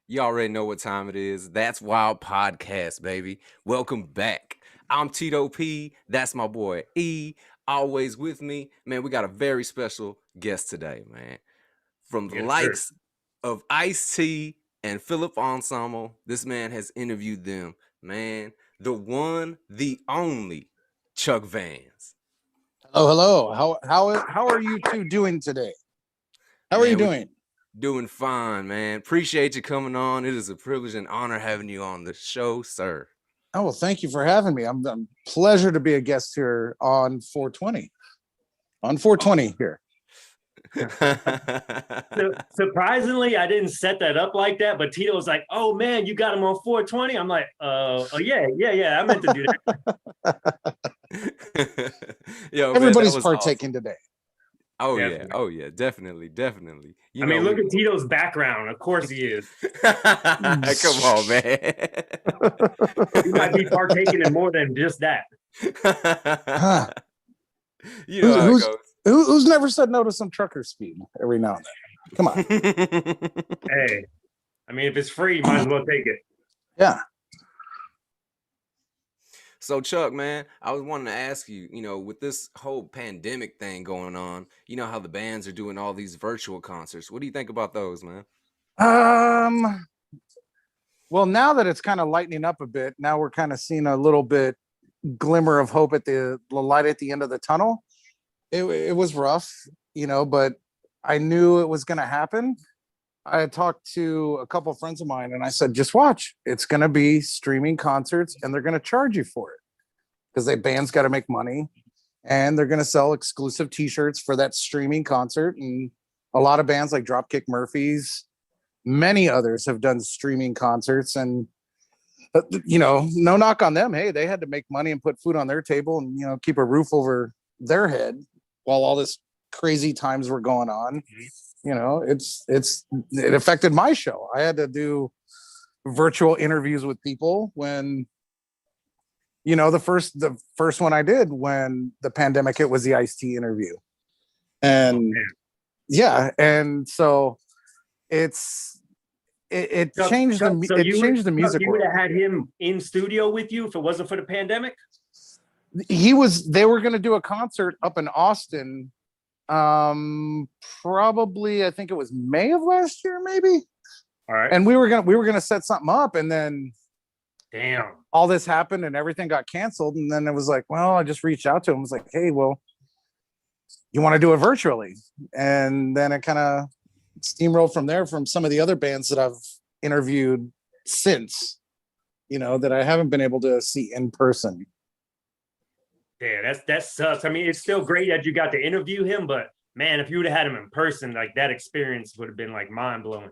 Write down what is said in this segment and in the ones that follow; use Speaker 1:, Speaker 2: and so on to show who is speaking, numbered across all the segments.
Speaker 1: You already know what time it is. That's Wild Podcast, baby. Welcome back. I'm Tito P. That's my boy E. Always with me. Man, we got a very special guest today, man. From the
Speaker 2: Yes, sir.
Speaker 1: likes of Ice T and Philip Ensemble, this man has interviewed them. Man, the one, the only Chuck Vans.
Speaker 3: Oh, hello. How are you two doing today? How are you
Speaker 1: Man, we
Speaker 3: doing?
Speaker 1: doing fine, man. Appreciate you coming on. It is a privilege and honor having you on the show, sir.
Speaker 3: Oh, well, thank you for having me. I'm pleasure to be a guest here on 420. On 420 here.
Speaker 2: Surprisingly, I didn't set that up like that, but Tito was like, "Oh man, you got him on 420." I'm like, "Oh yeah. I meant to do that."
Speaker 1: Yo, man, that
Speaker 3: Everybody's
Speaker 1: was
Speaker 3: partaking
Speaker 1: awesome.
Speaker 3: today.
Speaker 1: Oh yeah, definitely.
Speaker 2: I mean, look at Tito's background. Of course he is.
Speaker 1: Come on, man.
Speaker 2: He might be partaking in more than just that.
Speaker 3: Huh.
Speaker 1: You know how it goes.
Speaker 3: Who's never said no to some trucker speed every now and then? Come on.
Speaker 2: Hey, I mean, if it's free, you might as well take it.
Speaker 3: Yeah.
Speaker 1: So Chuck, man, I was wanting to ask you, with this whole pandemic thing going on, you know how the bands are doing all these virtual concerts. What do you think about those, man?
Speaker 3: Well, now that it's kind of lightening up a bit, now we're kind of seeing a little bit glimmer of hope at the light at the end of the tunnel. It was rough, but I knew it was going to happen. I had talked to a couple of friends of mine and I said, just watch. It's going to be streaming concerts and they're going to charge you for it because the band's got to make money and they're going to sell exclusive t-shirts for that streaming concert. And a lot of bands like Dropkick Murphys, many others have done streaming concerts and, no knock on them. Hey, they had to make money and put food on their table and, keep a roof over their head while all this crazy times were going on. It affected my show. I had to do virtual interviews with people when, the first one I did when the pandemic hit was the Ice-T interview. And and so it changed the music.
Speaker 2: You would have had him in studio with you if it wasn't for the pandemic?
Speaker 3: They were going to do a concert up in Austin. Probably I think it was May of last year, maybe.
Speaker 2: All right.
Speaker 3: And we were gonna set something up, and then all this happened and everything got canceled. And then it was like, well, I just reached out to him. I was like, hey, well, you want to do it virtually? And then it kind of steamrolled from there from some of the other bands that I've interviewed since, that I haven't been able to see in person.
Speaker 2: Yeah, that sucks. I mean, it's still great that you got to interview him, but man, if you would have had him in person, like that experience would have been like mind blowing.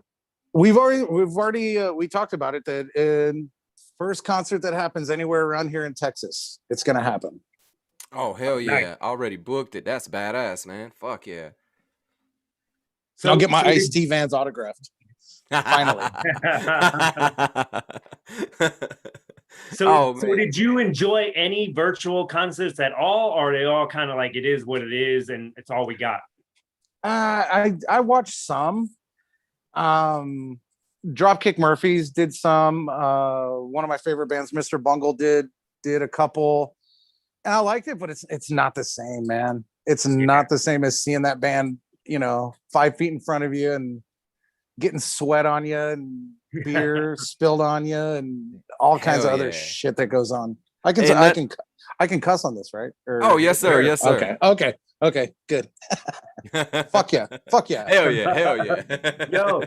Speaker 3: We talked about it that in first concert that happens anywhere around here in Texas, it's gonna happen.
Speaker 1: Oh hell yeah!
Speaker 2: Nice.
Speaker 1: Already booked it. That's badass, man. Fuck yeah!
Speaker 3: So I'll get my Ice-T Vans autographed. Finally.
Speaker 2: So did you enjoy any virtual concerts at all, or are they all kind of like it is what it is and it's all we got?
Speaker 3: I watched some. Dropkick Murphys did some. One of my favorite bands, Mr. Bungle, did a couple, and I liked it, but it's not the same, man. It's not the same as seeing that band, 5 feet in front of you and getting sweat on you and beer spilled on you and all kinds of other shit that goes on. I can cuss on this, right?
Speaker 1: Oh yes, sir. Yes, sir.
Speaker 3: Okay. Good. Fuck yeah.
Speaker 1: Hell yeah.
Speaker 2: Yo,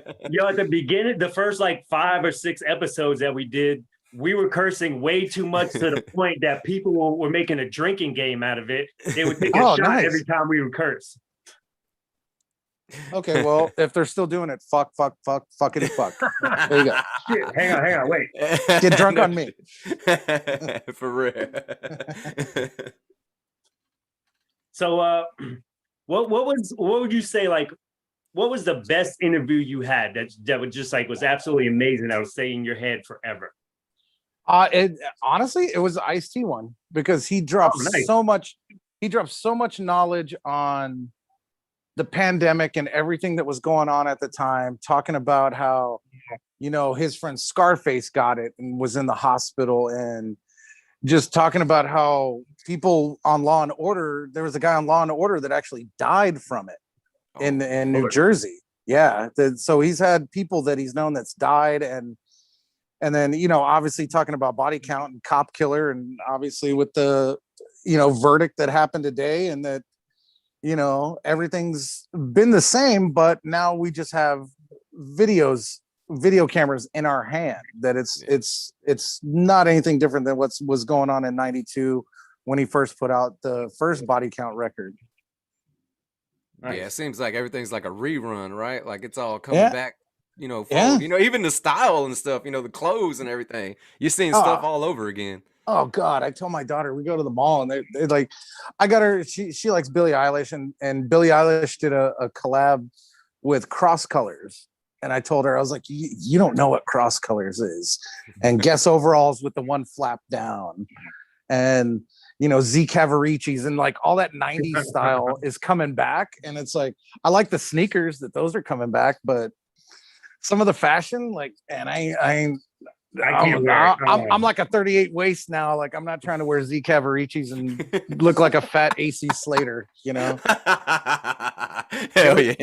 Speaker 2: at the beginning, the first like 5 or 6 episodes that we did, we were cursing way too much to the point that people were making a drinking game out of it. They would take a shot every time we would curse.
Speaker 3: Okay, well, if they're still doing it, fuck. There you go.
Speaker 2: Shit, hang on, wait.
Speaker 3: Get drunk on me.
Speaker 1: For real.
Speaker 2: So, what would you say, like, what was the best interview you had that was just like was absolutely amazing, that would stay in your head forever?
Speaker 3: Honestly, it was the Ice-T one because he dropped so much. He dropped so much knowledge on the pandemic and everything that was going on at the time, talking about how, his friend Scarface got it and was in the hospital, and just talking about how people on Law and Order, there was a guy on Law and Order that actually died from it in New Jersey. Yeah. So he's had people that he's known that's died, and then, obviously talking about body count and cop killer, and obviously with the, verdict that happened today, and that, everything's been the same, but now we just have video cameras in our hand, that it's not anything different than what was going on in 92 when he first put out the first body count record.
Speaker 1: Nice. Yeah, it seems like everything's like a rerun, right? Like it's all coming back, forward. Even the style and stuff, the clothes and everything. You're seeing stuff all over again.
Speaker 3: Oh God, I told my daughter, we go to the mall, and they like, I got her, she likes Billie Eilish, and Billie Eilish did a collab with Cross Colors. And I told her, I was like, you don't know what Cross Colors is. And Guess overalls with the one flap down. And, Z Cavaricci's, and like all that 90s style is coming back. And it's like, I like the sneakers that those are coming back, but some of the fashion, like, and I'm like a 38 waist now. Like, I'm not trying to wear Z Cavaricci's and look like a fat AC Slater,
Speaker 1: Hell yeah.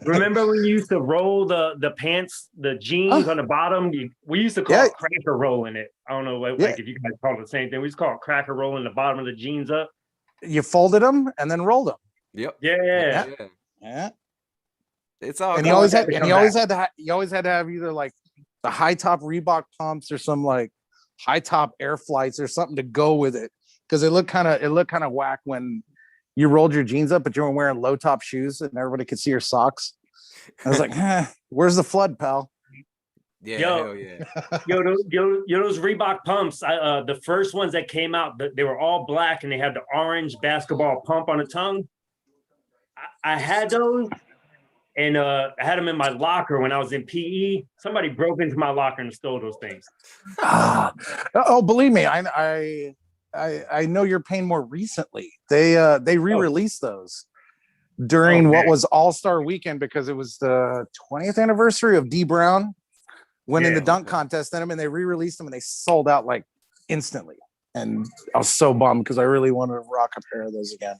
Speaker 2: Remember when you used to roll the pants, the jeans on the bottom? We used to call it cracker rolling it. I don't know if you guys call it the same thing. We used to call it cracker rolling the bottom of the jeans up.
Speaker 3: You folded them and then rolled them.
Speaker 1: Yep.
Speaker 3: Yeah.
Speaker 1: It's all.
Speaker 3: And you always had to have either like the high top Reebok pumps or some like high top air flights or something to go with it, because it looked kind of whack when you rolled your jeans up, but you were wearing low top shoes and everybody could see your socks. I was like, where's the flood, pal?
Speaker 1: Yeah,
Speaker 2: hell yeah. Those Reebok pumps. The first ones that came out, they were all black and they had the orange basketball pump on the tongue. I had those. And I had them in my locker when I was in PE. Somebody broke into my locker and stole those things.
Speaker 3: Believe me, I know you're paying more recently. They re-released those during what was All-Star Weekend, because it was the 20th anniversary of D Brown winning the dunk contest in them, and they re-released them and they sold out like instantly. And I was so bummed because I really wanted to rock a pair of those again.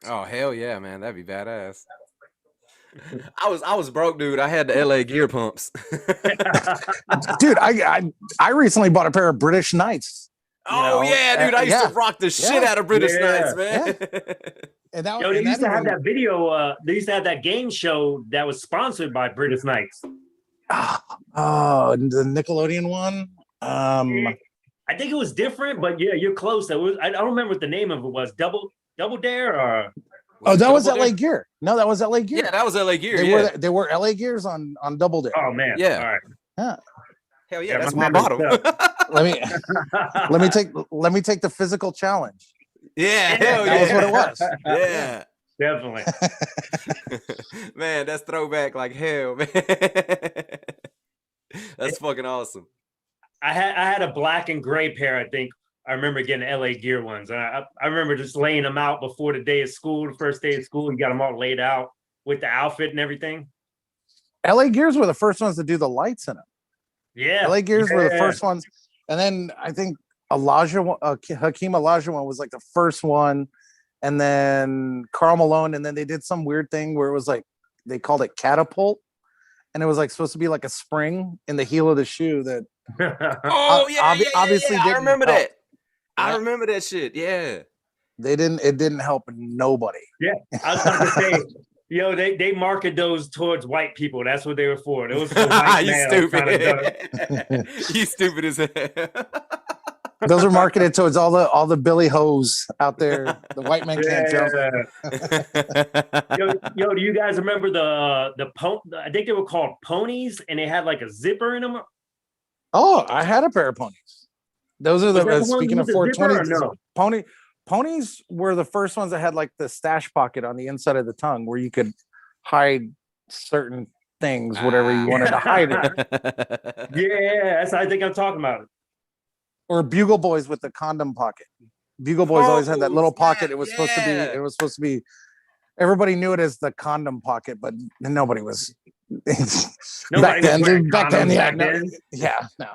Speaker 1: Oh hell yeah, man, that'd be badass. I was broke, dude. I had the LA Gear pumps.
Speaker 3: Dude, I recently bought a pair of British Knights.
Speaker 1: Yeah, dude. I used to rock the shit out of British Knights, man.
Speaker 3: And
Speaker 2: they used to have that video. They used to have that game show that was sponsored by British Knights.
Speaker 3: Oh, the Nickelodeon one.
Speaker 2: I think it was different, but yeah, you're close. I don't remember what the name of it was. Double Dare or.
Speaker 3: That was LA Gear. No, that was LA Gear.
Speaker 1: Yeah, that was LA Gear.
Speaker 3: They were LA Gears on Double Dare.
Speaker 2: Oh man.
Speaker 1: Yeah.
Speaker 2: All right.
Speaker 3: Yeah.
Speaker 1: Hell yeah, that's my bottom.
Speaker 3: let me take the physical challenge.
Speaker 1: Yeah, hell
Speaker 3: that was what it was.
Speaker 1: Yeah.
Speaker 2: Definitely.
Speaker 1: Man, that's throwback like hell, man. That's fucking awesome.
Speaker 2: I had a black and gray pair, I think. I remember getting LA Gear ones. I remember just laying them out before the day of school, the first day of school. You got them all laid out with the outfit and everything.
Speaker 3: LA Gears were the first ones to do the lights in them.
Speaker 2: Yeah.
Speaker 3: LA Gears were the first ones. And then I think Hakeem Olajuwon was like the first one. And then Karl Malone. And then they did some weird thing where it was like, they called it catapult. And it was like supposed to be like a spring in the heel of the shoe that. Obviously
Speaker 1: I remember that. I remember that shit. Yeah.
Speaker 3: It didn't help nobody.
Speaker 2: Yeah. I was about to say, they marketed those towards white people. That's what they were for. Those for white
Speaker 1: you stupid. You stupid as hell.
Speaker 3: Those are marketed towards all the Billy Hoes out there. The white men can't jump.
Speaker 2: Do you guys remember I think they were called ponies, and they had like a zipper in them?
Speaker 3: Oh, I had a pair of ponies. Those are speaking of 420. Ponies were the first ones that had like the stash pocket on the inside of the tongue where you could hide certain things, whatever you wanted to hide it.
Speaker 2: Yeah, that's I think I'm talking about it.
Speaker 3: Or Bugle Boys with the condom pocket. Bugle Boys always had that little pocket. It was supposed to be everybody knew it as the condom pocket, but nobody was.
Speaker 2: Nobody
Speaker 3: back
Speaker 2: was wearing condoms
Speaker 3: yeah,
Speaker 2: back then.
Speaker 3: no.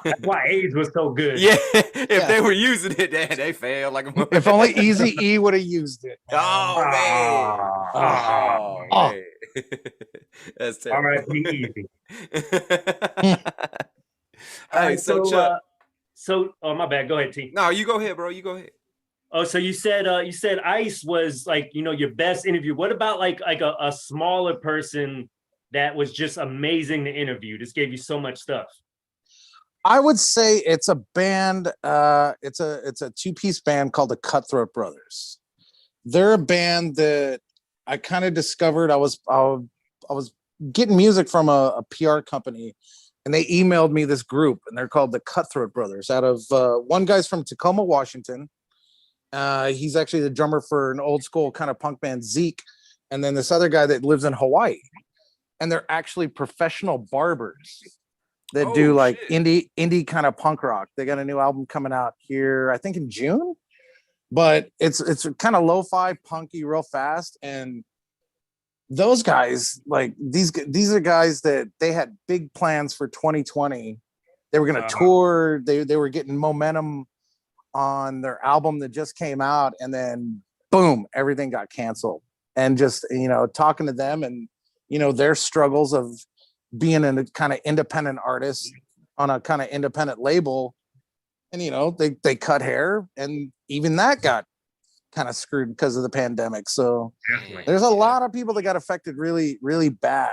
Speaker 2: That's why AIDS was so good.
Speaker 1: Yeah, if they were using it, they failed like a
Speaker 3: If only Easy E would have used it. Man.
Speaker 1: Oh man. Oh man. That's terrible.
Speaker 2: R.I.P. Easy.
Speaker 1: Hey, so Chuck.
Speaker 2: Oh my bad. Go ahead, T.
Speaker 1: No, you go ahead, bro. You go ahead.
Speaker 2: Oh, so you said Ice was like, your best interview. What about like a smaller person that was just amazing to interview? Just gave you so much stuff.
Speaker 3: I would say it's a band. It's a two-piece band called the Cutthroat Brothers. They're a band that I kind of discovered. I was getting music from a PR company, and they emailed me this group, and they're called the Cutthroat Brothers. Out of one guy's from Tacoma, Washington. He's actually the drummer for an old school kind of punk band, Zeke, and then this other guy that lives in Hawaii, and they're actually professional barbers that do like indie kind of punk rock. They got a new album coming out here, I think in June, but it's kind of lo-fi, punky, real fast. And those guys, like these are guys that they had big plans for 2020. They were going to tour. They were getting momentum on their album that just came out, and then boom, everything got canceled. And just, talking to them and, their struggles of being a kind of independent artist on a kind of independent label. And, they cut hair, and even that got kind of screwed because of the pandemic. So there's a lot of people that got affected really, really bad,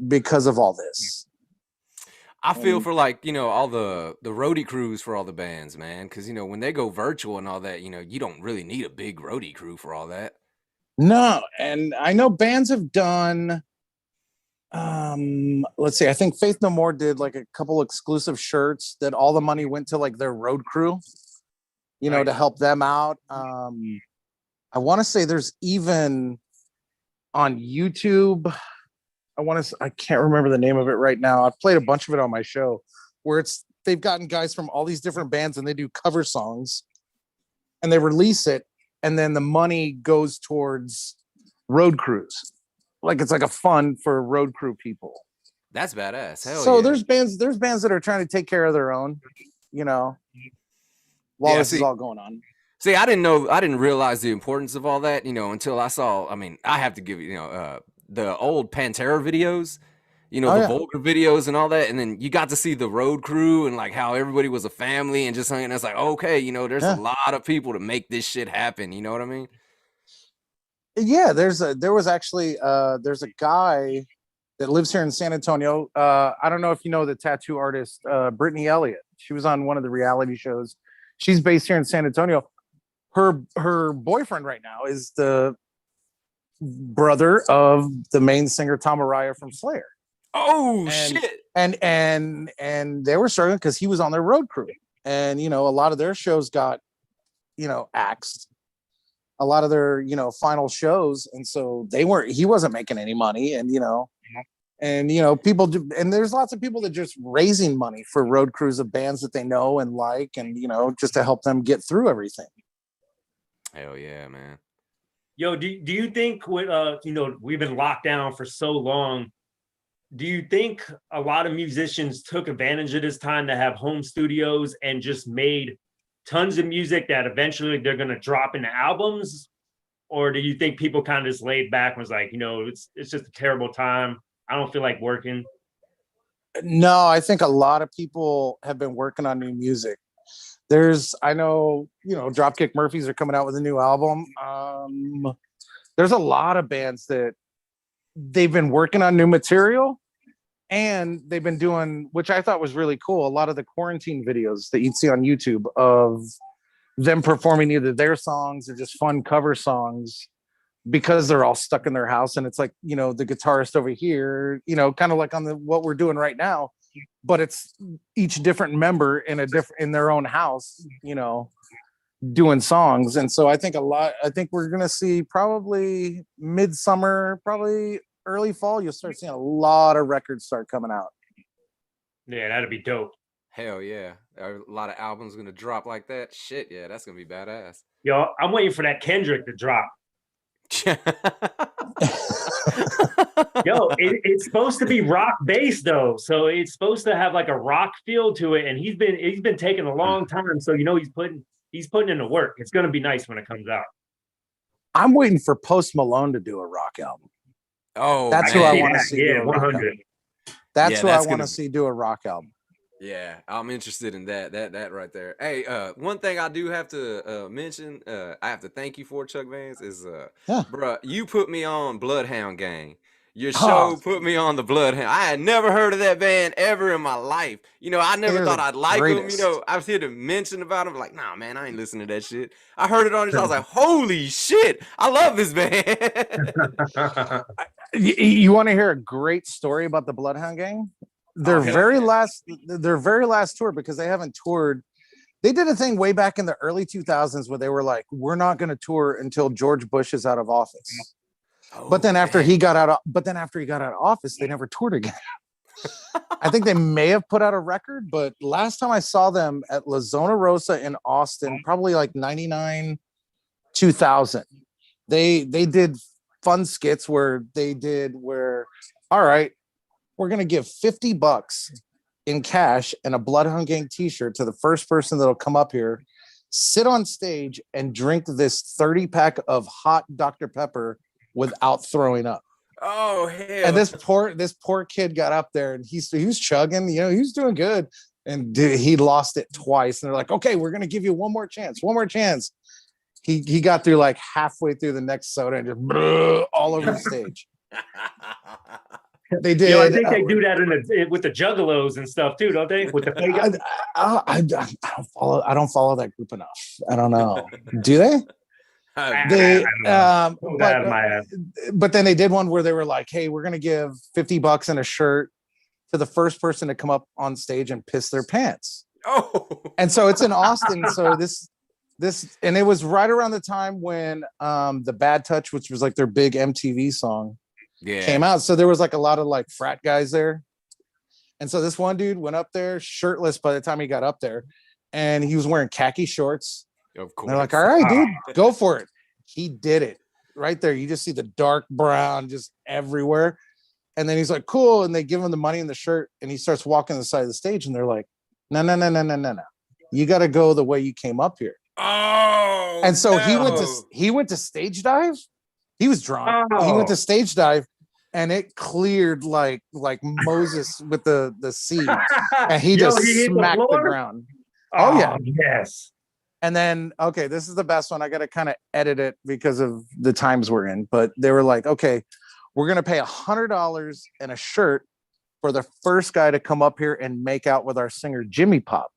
Speaker 3: because of all this.
Speaker 1: I feel for all the roadie crews for all the bands, man. Because, when they go virtual and all that, you don't really need a big roadie crew for all that.
Speaker 3: No. And I know bands have done, let's see, I think Faith No More did like a couple exclusive shirts that all the money went to like their road crew, to help them out. I want to say there's even on YouTube, I can't remember the name of it right now. I've played a bunch of it on my show where they've gotten guys from all these different bands and they do cover songs and they release it. And then the money goes towards road crews. Like it's like a fund for road crew people.
Speaker 1: That's badass. Hell
Speaker 3: so
Speaker 1: yeah.
Speaker 3: there's bands that are trying to take care of their own, while this is all going on.
Speaker 1: See, I didn't realize the importance of all that, until I saw, I have to give the old Pantera videos, the Vulgar videos and all that. And then you got to see the road crew and like how everybody was a family and just something that's like, okay, there's a lot of people to make this shit happen. You know what I mean?
Speaker 3: Yeah, there's a guy that lives here in San Antonio. I don't know if you know the tattoo artist, Brittany Elliott. She was on one of the reality shows. She's based here in San Antonio. Her boyfriend right now is the brother of the main singer Tom Araya from Slayer.
Speaker 1: Oh, shit.
Speaker 3: And they were struggling because he was on their road crew. And, a lot of their shows got, axed. A lot of their, final shows. And so he wasn't making any money. And, people do. And there's lots of people that just raising money for road crews of bands that they know and like, and, just to help them get through everything.
Speaker 1: Hell yeah, man.
Speaker 2: Yo, do you think with we've been locked down for so long, do you think a lot of musicians took advantage of this time to have home studios and just made tons of music that eventually they're going to drop into albums? Or do you think people kind of just laid back and was like, it's just a terrible time, I don't feel like working?
Speaker 3: No, I think a lot of people have been working on new music. I know, Dropkick Murphys are coming out with a new album. There's a lot of bands that they've been working on new material, and they've been doing, which I thought was really cool, a lot of the quarantine videos that you'd see on YouTube of them performing either their songs or just fun cover songs because they're all stuck in their house. And it's like, the guitarist over here, kind of like on what we're doing right now, but it's each different member in their own house, doing songs. And so I think we're going to see probably midsummer, probably early fall, you'll start seeing a lot of records start coming out.
Speaker 2: Yeah, that'd be dope.
Speaker 1: Hell yeah. A lot of albums gonna drop like that. Shit, yeah, that's gonna be badass.
Speaker 2: Yo, I'm waiting for that Kendrick to drop. Yo, it's supposed to be rock based though, so it's supposed to have like a rock feel to it, and he's been taking a long time, so he's putting in the work. It's gonna be nice when it comes out.
Speaker 3: I'm waiting for Post Malone to do a rock album.
Speaker 1: Oh,
Speaker 3: that's
Speaker 1: man.
Speaker 3: who I want to see.
Speaker 2: Yeah, 100.
Speaker 3: That's who I want to see do a rock album.
Speaker 1: Yeah, I'm interested in that right there. Hey, one thing I do have to mention, I have to thank you for, Chuck Vance, is bruh, you put me on Bloodhound Gang. Your show put me on the Bloodhound. I had never heard of that band ever in my life. You know, I never thought I'd like them. You know, I was here to mention about them. Like, nah, man, I ain't listening to that shit. I heard it on this. I was like, holy shit, I love this band.
Speaker 3: You want to hear a great story about the Bloodhound Gang? Their very last tour, because they haven't toured. They did a thing way back in the early 2000s where they were like, we're not going to tour until George Bush is out of office. But then after he got out of office, they never toured again. I think they may have put out a record, but last time I saw them at La Zona Rosa in Austin, probably like 99, 2000, they did fun skits where all right, we're going to give $50 in cash and a Bloodhound Gang t-shirt to the first person that'll come up here, sit on stage and drink this 30-pack of hot Dr. Pepper without throwing up.
Speaker 1: Oh, hell.
Speaker 3: And this poor kid got up there and he was chugging, you know, he was doing good. And he lost it twice. And they're like, okay, we're going to give you one more chance. He got through like halfway through the next soda and just all over the stage. They did.
Speaker 2: Yo, I think they do that with the Juggalos and stuff too, don't they? With the fake.
Speaker 3: I don't follow that group enough. I don't know. Do they? But then they did one where they were like, "Hey, we're gonna give $50 and a shirt to the first person to come up on stage and piss their pants."
Speaker 1: Oh,
Speaker 3: and so it's in Austin. So this, and it was right around the time when the Bad Touch, which was like their big MTV song, came out. So there was like a lot of like frat guys there. And so this one dude went up there shirtless by the time he got up there, and he was wearing khaki shorts.
Speaker 1: Of course.
Speaker 3: And they're like, all right, dude, go for it. He did it right there. You just see the dark brown just everywhere. And then he's like, cool. And they give him the money and the shirt, and he starts walking the side of the stage, and they're like, no. You got to go the way you came up here.
Speaker 1: Oh,
Speaker 3: and so he went to stage dive. He was drunk. He went to stage dive, and it cleared like Moses with the sea, and he just smacked the ground. Oh yeah,
Speaker 2: yes.
Speaker 3: And then this is the best one. I got to kind of edit it because of the times we're in. But they were like, okay, we're gonna pay $100 and a shirt for the first guy to come up here and make out with our singer Jimmy Pop.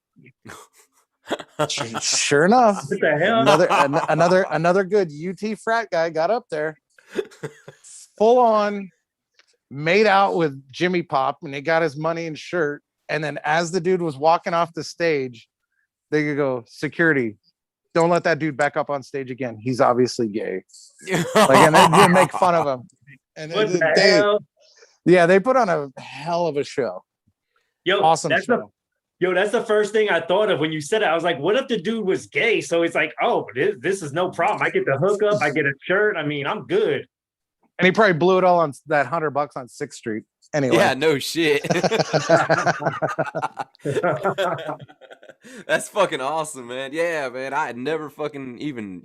Speaker 3: Sure enough,
Speaker 2: what the hell?
Speaker 3: another good UT frat guy got up there, full on made out with Jimmy Pop, and he got his money and shirt. And then as the dude was walking off the stage, they could go, security, don't let that dude back up on stage again. He's obviously gay. And they did make fun of him. And they put on a hell of a show.
Speaker 2: Yo,
Speaker 3: awesome show.
Speaker 2: That's the first thing I thought of when you said it. I was like, what if the dude was gay? So it's like, oh, this is no problem. I get the hookup, I get a shirt. I mean, I'm good.
Speaker 3: And he probably blew it all on that $100 on 6th Street. Anyway.
Speaker 1: Yeah, no shit. That's fucking awesome, man. Yeah, man. I had never fucking even,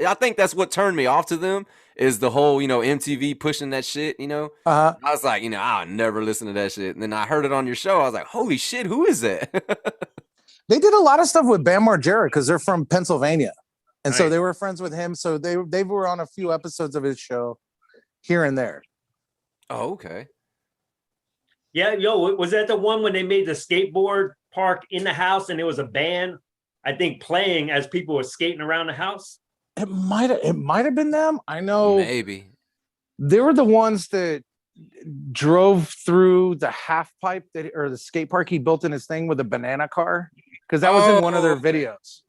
Speaker 1: I think that's what turned me off to them is the whole, MTV pushing that shit, I was like, I'll never listen to that shit. And then I heard it on your show. I was like, holy shit, who is that?
Speaker 3: They did a lot of stuff with Bam Margera because they're from Pennsylvania. And so they were friends with him. So they were on a few episodes of his show here and there.
Speaker 1: Oh, okay.
Speaker 2: Yeah, was that the one when they made the skateboard park in the house and there was a band, I think, playing as people were skating around the house?
Speaker 3: It might have been them. I know
Speaker 1: maybe
Speaker 3: they were the ones that drove through the half pipe or the skate park he built in his thing with a banana car, because that was in one of their videos.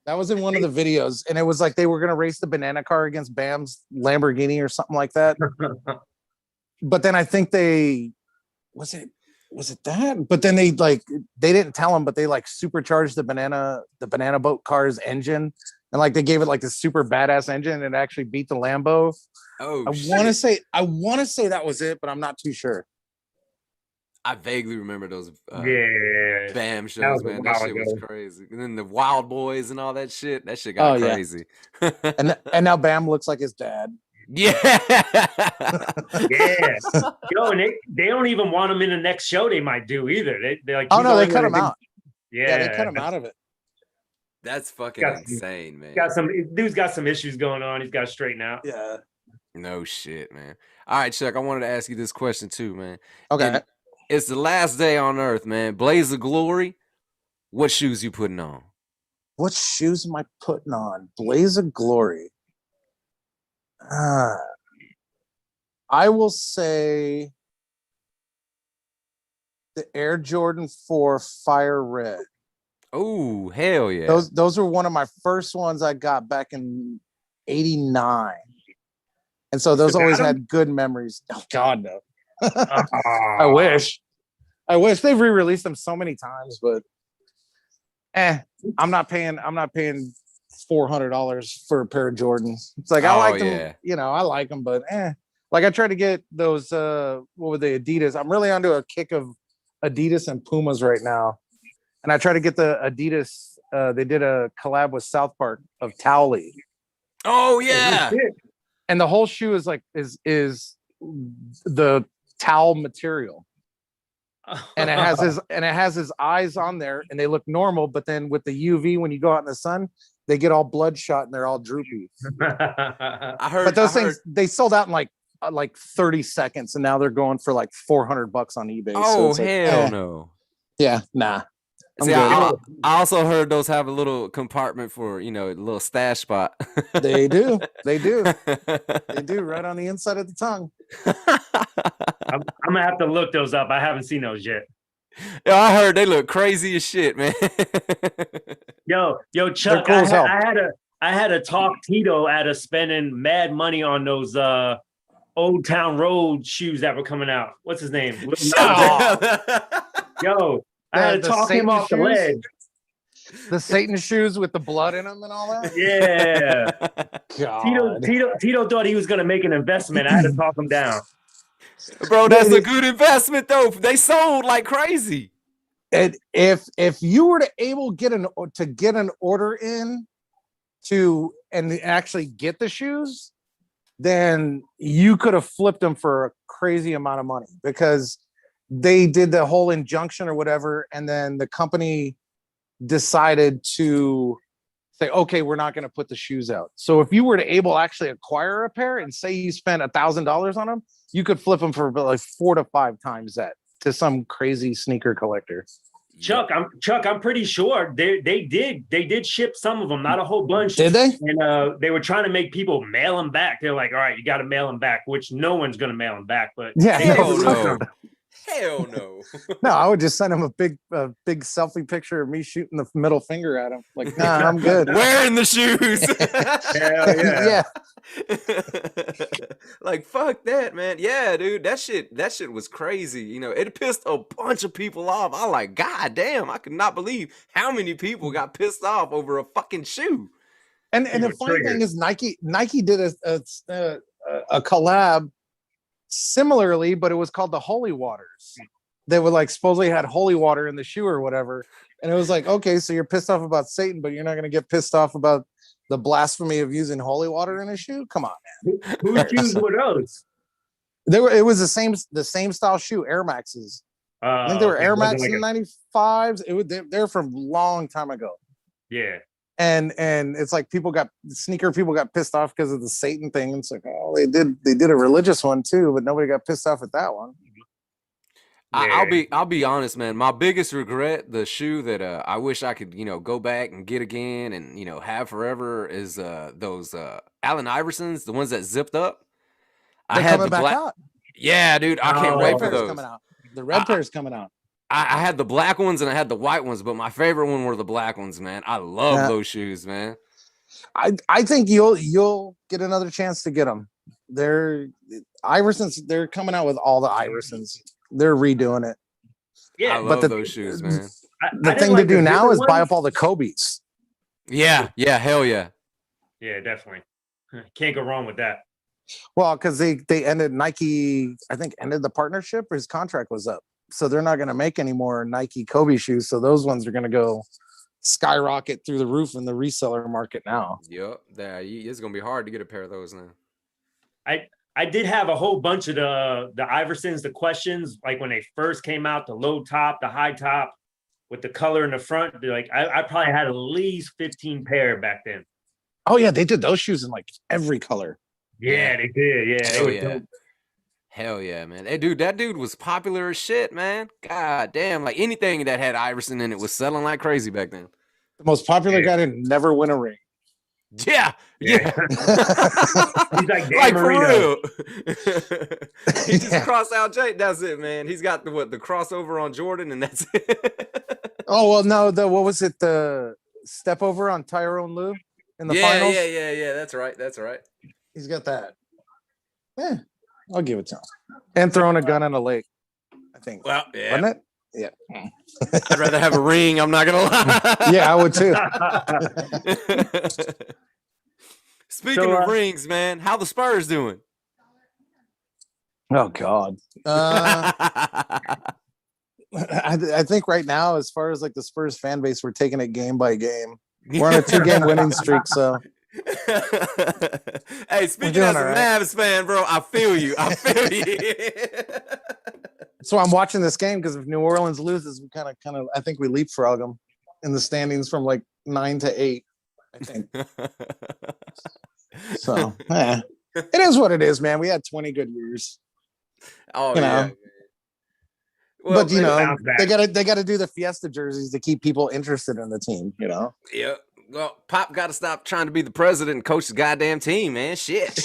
Speaker 3: That was in one of the videos, and it was like they were going to race the banana car against Bam's Lamborghini or something like that. But then I think Was it that? But then they didn't tell him, but they like supercharged the banana boat car's engine, and like they gave it like this super badass engine, and it actually beat the Lambo.
Speaker 1: Oh
Speaker 3: I
Speaker 1: shit.
Speaker 3: want to say that was it, but I'm not too sure.
Speaker 1: I vaguely remember those
Speaker 2: Yeah.
Speaker 1: Bam
Speaker 2: That
Speaker 1: shows,
Speaker 2: was a
Speaker 1: man.
Speaker 2: while
Speaker 1: That shit was
Speaker 2: ago.
Speaker 1: crazy. And then the Wild Boys and all that shit. That shit
Speaker 3: Oh
Speaker 1: got
Speaker 3: yeah,
Speaker 1: crazy.
Speaker 3: and now Bam looks like his dad.
Speaker 1: Yeah.
Speaker 2: Yeah. Yo, and they don't even want him in the next show they might do either. They like,
Speaker 3: Oh
Speaker 2: he's
Speaker 3: no, they
Speaker 2: only
Speaker 3: cut
Speaker 2: gonna
Speaker 3: him
Speaker 2: be-
Speaker 3: out.
Speaker 2: Yeah,
Speaker 3: Yeah, they cut him out of it.
Speaker 1: That's fucking
Speaker 2: Got some-
Speaker 1: insane, man.
Speaker 2: got some dude's got some issues going on. He's got to straighten out.
Speaker 3: Yeah.
Speaker 1: No shit, man. All right, Chuck, I wanted to ask you this question too, man.
Speaker 3: Okay.
Speaker 1: And it's the last day on earth, man. Blaze of Glory. What shoes you putting on?
Speaker 3: What shoes am I putting on? Blaze of Glory. I will say the Air Jordan 4 Fire Red.
Speaker 1: Oh, hell yeah.
Speaker 3: Those were one of my first ones I got back in '89. And so those always had good memories. Oh God, no. I wish. They've re-released them so many times, but I'm not paying $400 for a pair of Jordans. It's like I like them, I like them, but like I tried to get those what were they, Adidas. I'm really onto a kick of Adidas and Pumas right now. And I try to get the Adidas, they did a collab with South Park of Towley.
Speaker 1: Oh yeah.
Speaker 3: And the whole shoe is like is the towel material. And it has his eyes on there and they look normal, but then with the UV when you go out in the sun, they get all bloodshot and they're all droopy.
Speaker 1: I heard
Speaker 3: but those things they sold out in like 30 seconds and now they're going for like $400 on eBay.
Speaker 1: Oh
Speaker 3: so
Speaker 1: hell no.
Speaker 3: Yeah, nah.
Speaker 1: See, I also heard those have a little compartment for, a little stash spot.
Speaker 3: They do right on the inside of the tongue.
Speaker 2: I'm gonna have to look those up. I haven't seen those yet.
Speaker 1: Yeah, I heard they look crazy as shit, man.
Speaker 2: Yo, Chuck,
Speaker 3: cool as hell.
Speaker 2: I had to talk Tito out of spending mad money on those Old Town Road shoes that were coming out. What's his name? Yo, I had to talk him off the ledge.
Speaker 3: The Satan shoes with the blood in them and all that.
Speaker 2: Yeah.
Speaker 3: God.
Speaker 2: Tito thought he was gonna make an investment. I had to talk him down.
Speaker 1: Bro, that's a good investment though. They sold like crazy.
Speaker 3: And if you were to get an order in and actually get the shoes, then you could have flipped them for a crazy amount of money because they did the whole injunction or whatever, and then the company decided to say, okay, we're not going to put the shoes out. So if you were to actually acquire a pair and say you spent $1,000 on them, you could flip them for like 4 to 5 times that to some crazy sneaker collector.
Speaker 2: Chuck, I'm pretty sure they did ship some of them, not a whole bunch.
Speaker 3: Did they?
Speaker 2: And they were trying to make people mail them back. They're like, all right, you got to mail them back, which no one's going to mail them back. But
Speaker 3: yeah,
Speaker 1: Hell no.
Speaker 3: No, I would just send him a big selfie picture of me shooting the middle finger at him. Like, nah, I'm good.
Speaker 1: Wearing the shoes.
Speaker 2: Hell
Speaker 3: Yeah.
Speaker 1: Like, fuck that, man. Yeah, dude. That shit was crazy. It pissed a bunch of people off. I like, God damn, I could not believe how many people got pissed off over a fucking shoe.
Speaker 3: And the funny thing is Nike did a collab similarly, but it was called the Holy Waters. They were like supposedly had holy water in the shoe or whatever, and it was like, okay, so you're pissed off about Satan, but you're not going to get pissed off about the blasphemy of using holy water in a shoe. Come on, man.
Speaker 2: Whose shoes were those?
Speaker 3: It was the same style shoe, Air Maxes. I think they were Air Max in '95s. They're from a long time ago.
Speaker 2: Yeah.
Speaker 3: And it's like sneaker people got pissed off because of the Satan thing. It's like, oh, they did a religious one too, but nobody got pissed off at that one.
Speaker 1: I'll be honest, man. My biggest regret, the shoe that I wish I could, go back and get again and have forever is those Allen Iversons, the ones that zipped up.
Speaker 3: They're coming back out.
Speaker 1: Yeah, dude, I can't wait for those.
Speaker 3: Coming out. The red pair's coming out.
Speaker 1: I had the black ones and I had the white ones, but my favorite one were the black ones, man. I love those shoes, man.
Speaker 3: I think you'll get another chance to get them. They're Iversons. They're coming out with all the Iversons. They're redoing it.
Speaker 2: Yeah,
Speaker 1: I love those shoes, man.
Speaker 3: The thing to do now is buy up all the Kobe's.
Speaker 1: Yeah, hell yeah.
Speaker 2: Yeah, definitely. Can't go wrong with that.
Speaker 3: Well, because they ended Nike, I think, ended the partnership, or his contract was up. So they're not going to make any more Nike Kobe shoes. So those ones are going to go skyrocket through the roof in the reseller market now.
Speaker 1: Yep. It's going to be hard to get a pair of those now.
Speaker 2: I did have a whole bunch of the Iversons, the questions, like when they first came out, the low top, the high top with the color in the front. Like I probably had at least 15 pair back then.
Speaker 3: Oh yeah, they did those shoes in like every color.
Speaker 2: Yeah, they did. Yeah,
Speaker 1: hell yeah. Hell yeah, man. That dude was popular as shit, man. God damn, like anything that had Iverson in it was selling like crazy back then.
Speaker 3: The most popular guy to never win a ring.
Speaker 1: Yeah.
Speaker 2: He's like
Speaker 1: for real. He just crossed out Jake. That's it, man. He's got the crossover on Jordan, and that's it.
Speaker 3: Oh well, no, what was it? The step over on Tyrone Lue in the finals.
Speaker 1: Yeah. That's right.
Speaker 3: He's got that. Yeah, I'll give it to him. And throwing a gun in a lake, I think.
Speaker 1: Well, yeah.
Speaker 3: Wasn't it? Yeah.
Speaker 1: I'd rather have a ring. I'm not gonna lie.
Speaker 3: Yeah, I would too.
Speaker 1: Speaking of rings, man, how the Spurs doing?
Speaker 3: Oh God. I think right now, as far as like the Spurs fan base, we're taking it game by game. We're on a 2-game winning streak, so.
Speaker 1: Hey, speaking as a Mavs fan, bro, I feel you.
Speaker 3: So I'm watching this game because if New Orleans loses, we kind of, I think we leapfrog them in the standings from like 9 to 8. I think. So, it is what it is, man. We had 20 good years.
Speaker 1: Oh, you know.
Speaker 3: Well, but you know, they gotta do the Fiesta jerseys to keep people interested in the team. You know.
Speaker 1: Yeah. Well, Pop got to stop trying to be the president and coach the goddamn team, man. Shit.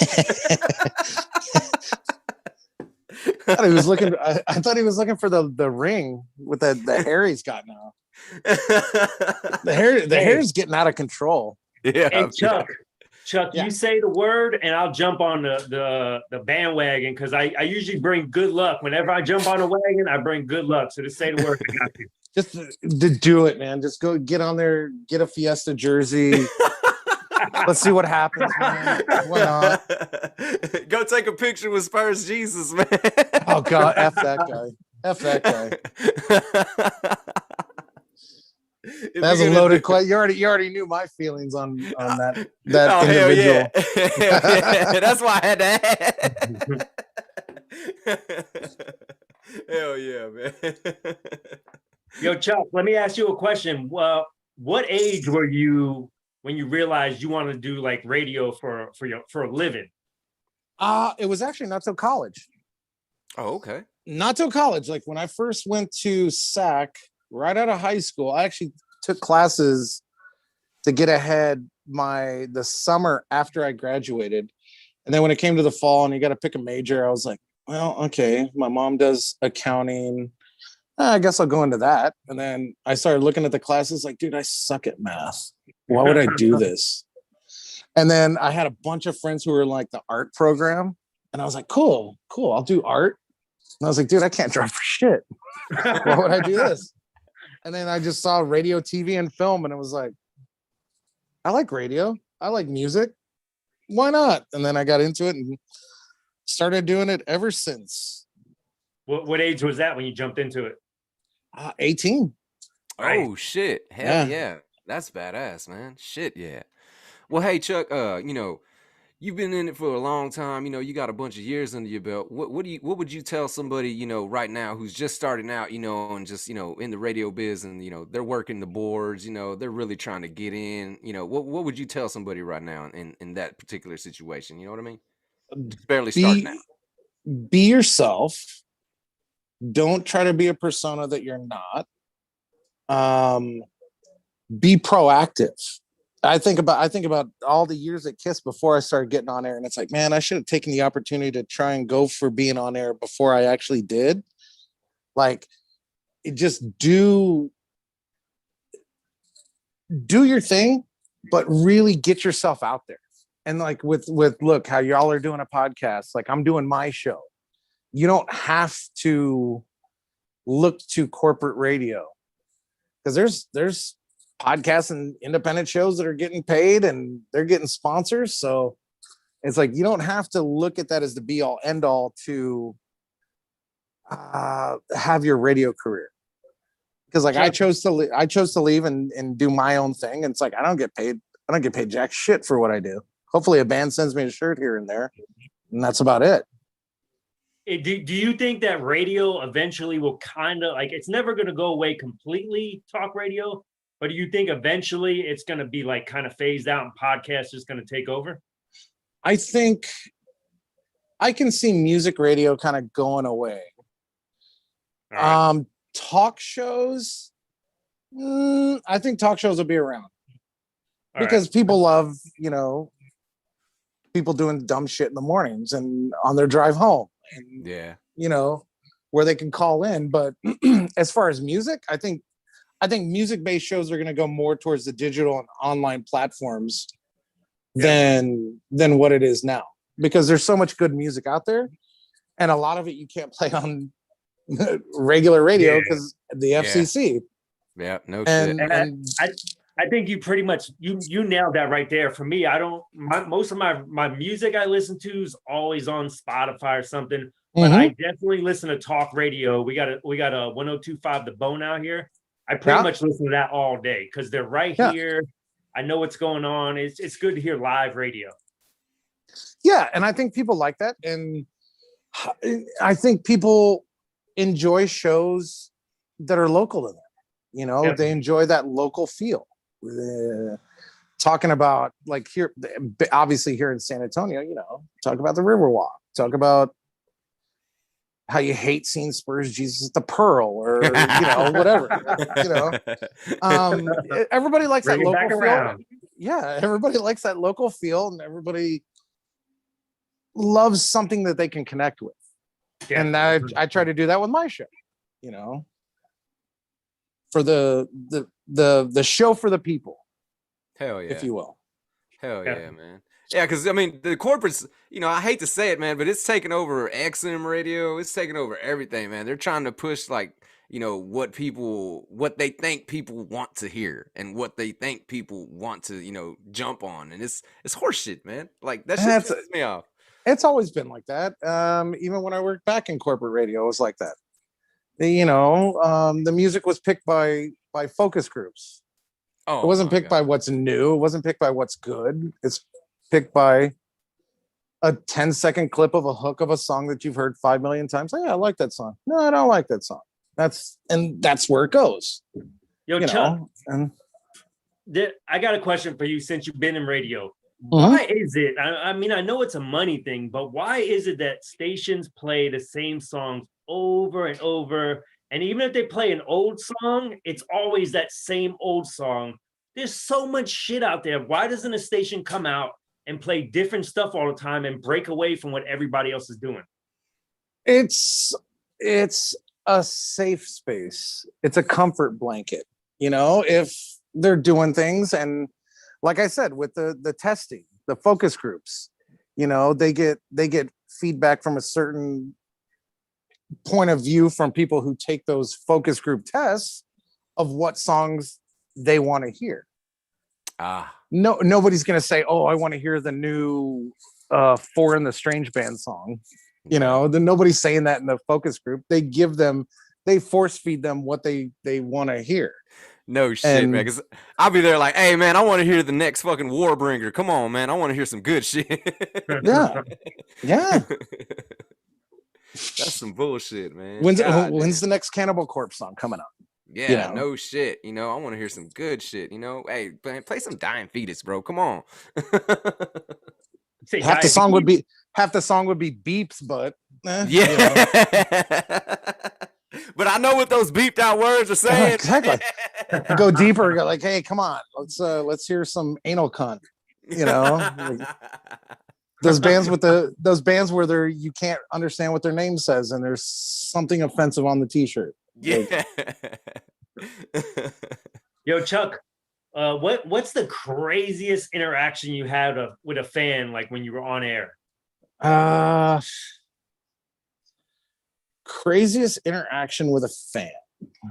Speaker 3: I thought he was looking. I thought he was looking for the ring with the hair he's got now. The hair's getting out of control.
Speaker 1: Yeah.
Speaker 2: Hey, Chuck, you say the word, and I'll jump on the bandwagon because I usually bring good luck. Whenever I jump on a wagon, I bring good luck. So just say the word. I got you.
Speaker 3: Just to do it, man. Just go get on there, get a Fiesta jersey. Let's see what happens, man. Why not?
Speaker 1: Go take a picture with Spurs Jesus, man.
Speaker 3: Oh God, F that guy. F that guy. That's a loaded question. You already knew my feelings on that individual.
Speaker 1: Hell yeah. That's why I had to ask. Hell yeah, man.
Speaker 2: Yo, Chuck, let me ask you a question. Well, what age were you when you realized you wanted to do like radio for a living?
Speaker 3: It was actually not till college.
Speaker 1: Oh, okay.
Speaker 3: Not till college. Like when I first went to SAC, right out of high school, I actually took classes to get ahead the summer after I graduated. And then when it came to the fall and you got to pick a major, I was like, well, okay, my mom does accounting. I guess I'll go into that. And then I started looking at the classes like, dude, I suck at math. Why would I do this? And then I had a bunch of friends who were in like the art program. And I was like, cool. I'll do art. And I was like, dude, I can't draw for shit. Why would I do this? And then I just saw radio, TV, and film. And it was like, I like radio. I like music. Why not? And then I got into it and started doing it ever since.
Speaker 2: What age was that when you jumped into it?
Speaker 3: 18.
Speaker 1: Oh shit. Hell yeah. That's badass, man. Shit, yeah. Well, hey Chuck, you've been in it for a long time, you got a bunch of years under your belt. What would you tell somebody, right now who's just starting out, and just, in the radio biz and, they're working the boards, they're really trying to get in, what would you tell somebody right now in that particular situation? You know what I mean? Just barely starting out.
Speaker 3: Be yourself. Don't try to be a persona that you're not. Be proactive. I think about all the years at KISS before I started getting on air, and it's like, man, I should have taken the opportunity to try and go for being on air before I actually did. Like, just do your thing, but really get yourself out there. And like with look how y'all are doing a podcast, like I'm doing my show. You don't have to look to corporate radio, because there's podcasts and independent shows that are getting paid and they're getting sponsors. So it's like, you don't have to look at that as the be all end all to have your radio career. Because like I chose to leave and do my own thing. And it's like, I don't get paid jack shit for what I do. Hopefully a band sends me a shirt here and there, and that's about it.
Speaker 2: Do you think that radio eventually will kind of like, it's never going to go away completely, talk radio, but do you think eventually it's going to be like kind of phased out and podcasts just going to take over?
Speaker 3: I think I can see music radio kind of going away. Right. Talk shows, I think talk shows will be around because people love, people doing dumb shit in the mornings and on their drive home. And, where they can call in. But as far as music, I think music-based shows are going to go more towards the digital and online platforms than what it is now, because there's so much good music out there, and a lot of it you can't play on regular radio because the FCC.
Speaker 1: Yeah, no
Speaker 2: shit. And I think you pretty much you nailed that right there. For me, most of my music I listen to is always on Spotify or something. But I definitely listen to talk radio. We got a 102.5 The Bone out here. I pretty much listen to that all day because they're right here. I know what's going on. It's good to hear live radio.
Speaker 3: Yeah, and I think people like that, and I think people enjoy shows that are local to them. They enjoy that local feel. Talking about like here, obviously here in San Antonio, talk about the Riverwalk, talk about how you hate seeing Spurs Jesus at the Pearl, or whatever. Everybody likes that local feel. Yeah, everybody likes that local feel, and everybody loves something that they can connect with. And I try to do that with my show. For the show for the people.
Speaker 1: Hell yeah.
Speaker 3: If you will.
Speaker 1: Hell yeah, man. Yeah, because I mean the corporates, I hate to say it, man, but it's taking over XM radio, it's taking over everything, man. They're trying to push what they think people want to hear and what they think people want to, jump on. And it's horseshit, man. Like that shit pisses me off.
Speaker 3: It's always been like that. Even when I worked back in corporate radio, it was like that. The music was picked by focus groups. Oh, it wasn't picked by what's new. It wasn't picked by what's good. It's picked by a 10-second clip of a hook of a song that you've heard 5 million times. Like, yeah, I like that song. No, I don't like that song. That's where it goes.
Speaker 2: Yo, Chuck, I got a question for you since you've been in radio. Why is it? I mean, I know it's a money thing, but why is it that stations play the same songs over and over? And even if they play an old song, it's always that same old song. There's so much shit out there. Why doesn't a station come out and play different stuff all the time and break away from what everybody else is doing?
Speaker 3: It's a safe space. It's a comfort blanket. If they're doing things, and like I said, with the testing, the focus groups, they get feedback from a certain point of view from people who take those focus group tests of what songs they want to hear. Nobody's going to say, oh, I want to hear the new Four in the Strange Band song. Then nobody's saying that in the focus group. They force feed them what they want to hear.
Speaker 1: No shit, man. Because I'll be there like, hey, man, I want to hear the next fucking Warbringer. Come on, man. I want to hear some good shit.
Speaker 3: Yeah.
Speaker 1: That's some bullshit, man.
Speaker 3: When's the next Cannibal Corpse song coming up?
Speaker 1: Yeah, no shit. I want to hear some good shit. Hey, man, play some Dying Fetus, bro. Come on.
Speaker 3: Half the song would be beeps, but
Speaker 1: but I know what those beeped out words are saying.
Speaker 3: Exactly. Go deeper. Go like, hey, come on, let's hear some anal cunt. Those bands where you can't understand what their name says and there's something offensive on the t-shirt.
Speaker 1: Yeah.
Speaker 2: Yo, Chuck, what's the craziest interaction you had with a fan, like when you were on air?
Speaker 3: Craziest interaction with a fan.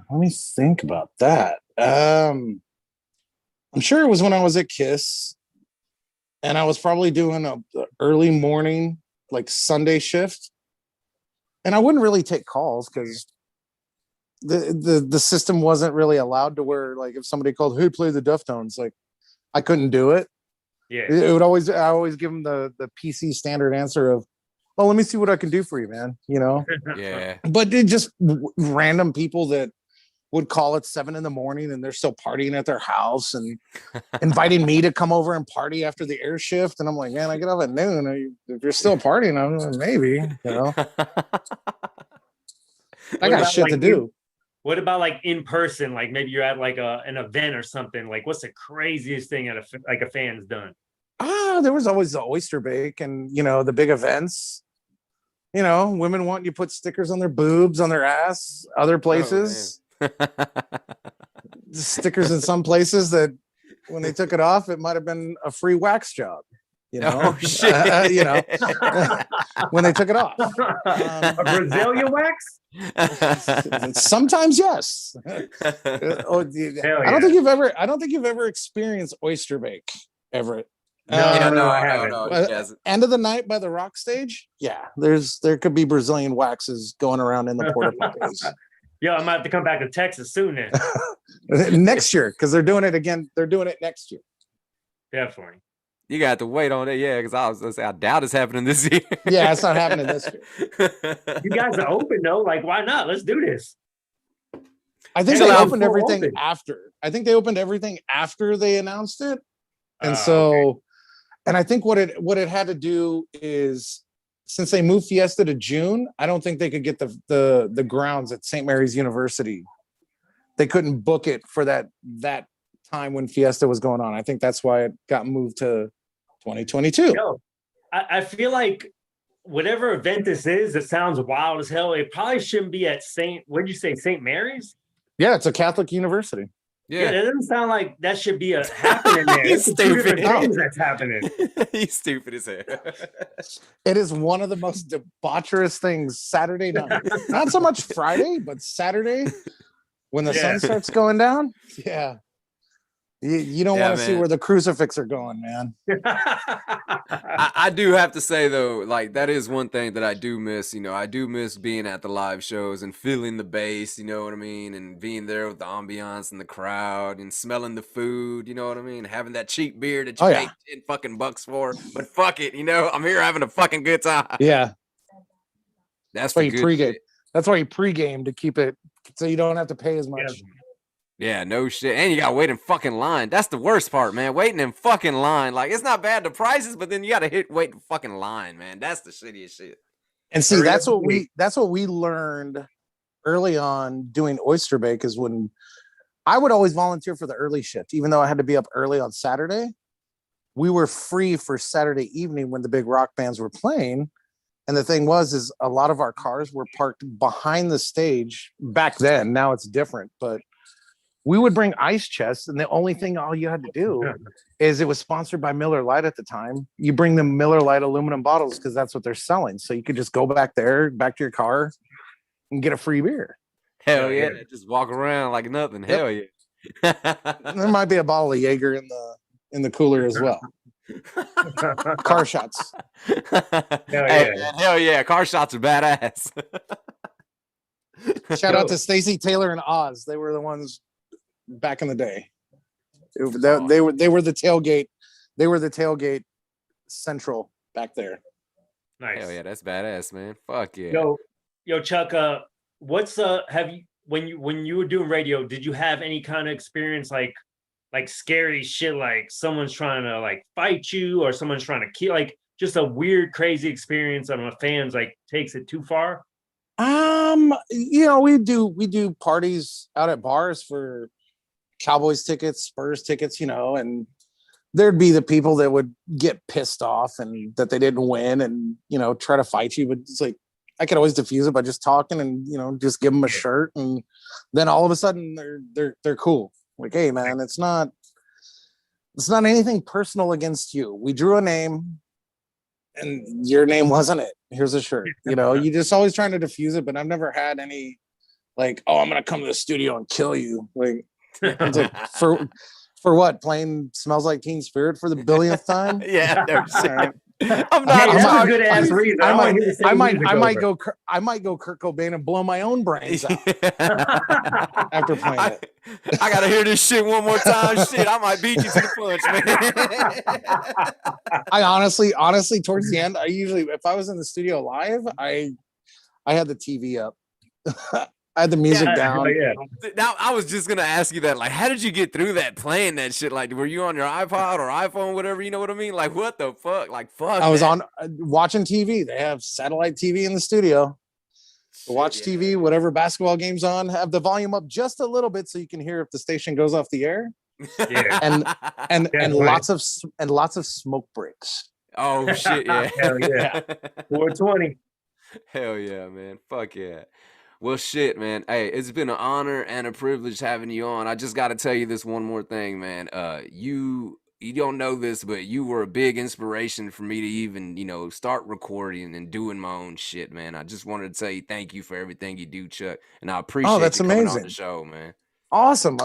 Speaker 3: Let me think about that. I'm sure it was when I was at Kiss, and I was probably doing a early morning, like Sunday shift, and I wouldn't really take calls because the system wasn't really allowed to where, like, if somebody called, "Hey, play the Deftones," like I couldn't do it.
Speaker 2: Yeah.
Speaker 3: It would always, I always give them the PC standard answer of, "Oh, let me see what I can do for you, man." You know.
Speaker 1: Yeah.
Speaker 3: But it just random people that would call at 7 a.m. and they're still partying at their house and inviting me to come over and party after the air shift. And I'm like, man, I get off at noon. If you're still partying, I'm like, maybe, you know, I got shit to do.
Speaker 2: What about like in person? Like maybe you're at like an event or something. Like, what's the craziest thing a fan's done?
Speaker 3: There was always the oyster bake and, you know, the big events. You know, women want you to put stickers on their boobs, on their ass, other places. Stickers in some places that when they took it off, it might have been a free wax job. You know,
Speaker 1: oh, shit.
Speaker 3: You know, when they took it off.
Speaker 2: A Brazilian wax?
Speaker 3: Sometimes, yes. I don't think you've ever experienced oyster bake, Everett.
Speaker 2: No, I haven't.
Speaker 3: End of the night by the rock stage, yeah. There could be Brazilian waxes going around in the porta potties.
Speaker 2: Yeah, I might have to come back to Texas soon then.
Speaker 3: Next year, because they're doing it again. They're doing it next year.
Speaker 2: Definitely.
Speaker 1: You got to wait on it, yeah, because I was gonna say I doubt it's happening this year.
Speaker 3: Yeah, it's not happening this year.
Speaker 2: You guys are open though. Like, why not? Let's do this.
Speaker 3: I think they opened everything after. I think they opened everything after they announced it, and
Speaker 2: Okay.
Speaker 3: and I think what it had to do is, since they moved Fiesta to June, I don't think they could get the grounds at St. Mary's University. They couldn't book it for that time when Fiesta was going on. I think that's why it got moved to 2022.
Speaker 2: Yo, I feel like whatever event this is, it sounds wild as hell. It probably shouldn't be at what'd you say, St. Mary's?
Speaker 3: Yeah, it's a Catholic university.
Speaker 2: Yeah, that doesn't sound like that should be happening there.
Speaker 1: He's
Speaker 2: It's two different
Speaker 1: stupid.
Speaker 2: things that's happening.
Speaker 1: He's stupid as hell.
Speaker 3: It is one of the most debaucherous things Saturday night. Not so much Friday, but Saturday when the sun starts going down. Yeah. You don't want to see where the crucifix are going, man.
Speaker 1: I do have to say though, like that is one thing that I do miss. You know, I do miss being at the live shows and feeling the bass. You know what I mean, and being there with the ambiance and the crowd and smelling the food. You know what I mean, having that cheap beer that you paid $10 for, but fuck it, you know, I'm here having a fucking good time.
Speaker 3: Yeah,
Speaker 1: that's
Speaker 3: why you pregame. That's why you pregame, to keep it so you don't have to pay as much.
Speaker 1: Yeah, no shit. And you gotta wait in fucking line. That's the worst part, man. Waiting in fucking line. Like, it's not bad, the prices, but then you gotta wait in fucking line, man. That's the shittiest shit.
Speaker 3: And see, that's what we learned early on doing oyster bake, is when I would always volunteer for the early shift, even though I had to be up early on Saturday. We were free for Saturday evening when the big rock bands were playing. And the thing is a lot of our cars were parked behind the stage back then. Now it's different, but we would bring ice chests, and the only thing all you had to do is, it was sponsored by Miller Lite at the time. You bring the Miller Lite aluminum bottles because that's what they're selling. So you could just go back to your car and get a free beer.
Speaker 1: Hell yeah. Just walk around like nothing. Hell yeah.
Speaker 3: There might be a bottle of Jaeger in the cooler as well. Car shots.
Speaker 1: Hell yeah. Car shots are badass.
Speaker 3: Shout out to Stacey Taylor and Oz. They were the ones back in the day. They were the tailgate. They were the tailgate central back there.
Speaker 2: Nice.
Speaker 1: Hell yeah, that's badass, man. Fuck yeah.
Speaker 2: Yo, Chuck. What's have you when you were doing radio? Did you have any kind of experience like scary shit, like someone's trying to like fight you, or someone's trying to kill, like just a weird, crazy experience on a fan's like takes it too far?
Speaker 3: You know, we do parties out at bars for Cowboys tickets, Spurs tickets, you know, and there'd be the people that would get pissed off and that they didn't win and, you know, try to fight you. But it's like, I could always diffuse it by just talking and, you know, just give them a shirt. And then all of a sudden they're cool. Like, hey man, it's not anything personal against you. We drew a name. and your name wasn't it. Here's a shirt. You know, you just always trying to diffuse it, but I've never had any like, oh, I'm gonna come to the studio and kill you. Like, it's like for what? Playing Smells Like Teen Spirit for the billionth time?
Speaker 1: Yeah, no shit.
Speaker 3: All right.
Speaker 1: I'm not.
Speaker 2: Hey, that's
Speaker 3: I'm
Speaker 2: a good ass reason.
Speaker 3: I
Speaker 2: wanna hear the same music
Speaker 3: might
Speaker 2: over.
Speaker 3: go. I might go Kurt Cobain and blow my own brains out after playing it.
Speaker 1: I gotta hear this shit one more time. Shit, I might beat you to the punch, man.
Speaker 3: I honestly, towards the end, I usually, if I was in the studio live, I had the TV up. I had the music down.
Speaker 2: Yeah.
Speaker 1: Now I was just gonna ask you that. Like, how did you get through that playing that shit? Like, were you on your iPod or iPhone, whatever? You know what I mean? Like, what the fuck? Like, fuck.
Speaker 3: I was on watching TV. They have satellite TV in the studio. Watch TV, whatever basketball game's on. Have the volume up just a little bit so you can hear if the station goes off the air.
Speaker 2: Yeah.
Speaker 3: And lots of smoke breaks.
Speaker 1: Oh shit! Yeah.
Speaker 2: Hell yeah. 420.
Speaker 1: Hell yeah, man. Fuck yeah. Well, shit, man. Hey, it's been an honor and a privilege having you on. I just got to tell you this one more thing, man. You don't know this, but you were a big inspiration for me to even, start recording and doing my own shit, man. I just wanted to say thank you for everything you do, Chuck, and I appreciate
Speaker 3: that's
Speaker 1: you coming on
Speaker 3: amazing.
Speaker 1: the show, man.
Speaker 3: Awesome.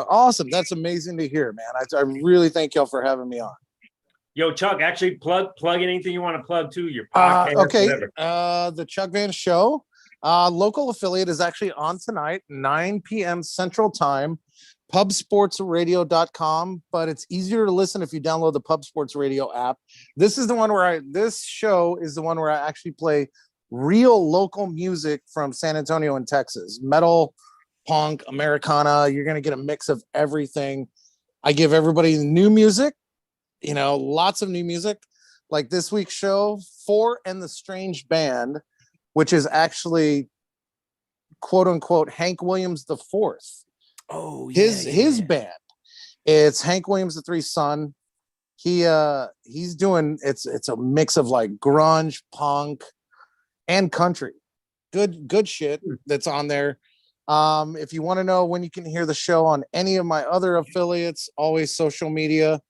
Speaker 3: That's amazing to hear, man. I really thank y'all for having me on.
Speaker 2: Yo, Chuck, actually plug anything you want to plug to your podcast.
Speaker 3: Okay.
Speaker 2: Whatever.
Speaker 3: The Chuck Van Show. Local affiliate is actually on tonight, 9 p.m. Central Time, pubsportsradio.com, but it's easier to listen if you download the Pub Sports Radio app. This show is the one where I actually play real local music from San Antonio and Texas. Metal, punk, Americana. You're going to get a mix of everything. I give everybody new music, lots of new music. Like this week's show, Four and the Strange Band, which is actually quote unquote Hank Williams the Fourth.
Speaker 1: Oh, yeah,
Speaker 3: his band. It's Hank Williams the Three's son. He's doing it's a mix of like grunge, punk, and country. Good shit that's on there. If you want to know when you can hear the show on any of my other affiliates, always social media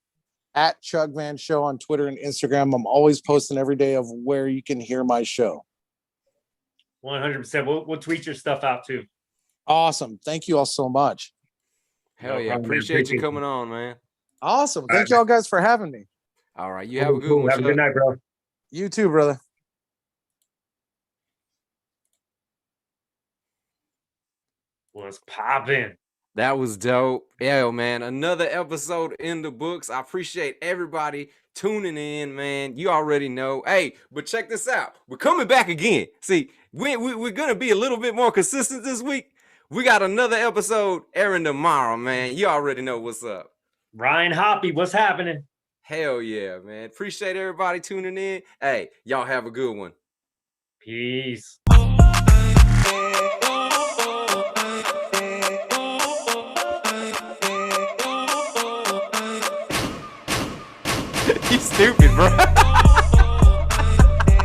Speaker 3: at Chuck Van Show on Twitter and Instagram. I'm always posting every day of where you can hear my show.
Speaker 2: 100%. We'll tweet your stuff out too.
Speaker 3: Awesome. Thank you all so much.
Speaker 1: Hell yeah. Appreciate you coming on, man.
Speaker 3: Awesome. Thank y'all guys for having me.
Speaker 1: All right. You have a good one.
Speaker 2: Have a good night, bro.
Speaker 3: You too, brother.
Speaker 2: What's poppin'?
Speaker 1: That was dope. Yeah, man. Another episode in the books. I appreciate everybody tuning in, man. You already know. Hey, but check this out. We're coming back again. See, we're going to be a little bit more consistent this week. We got another episode airing tomorrow, man. You already know what's up.
Speaker 2: Ryan Hoppy, what's happening?
Speaker 1: Hell yeah, man. Appreciate everybody tuning in. Hey, y'all have a good one.
Speaker 2: Peace.
Speaker 1: You stupid, bro.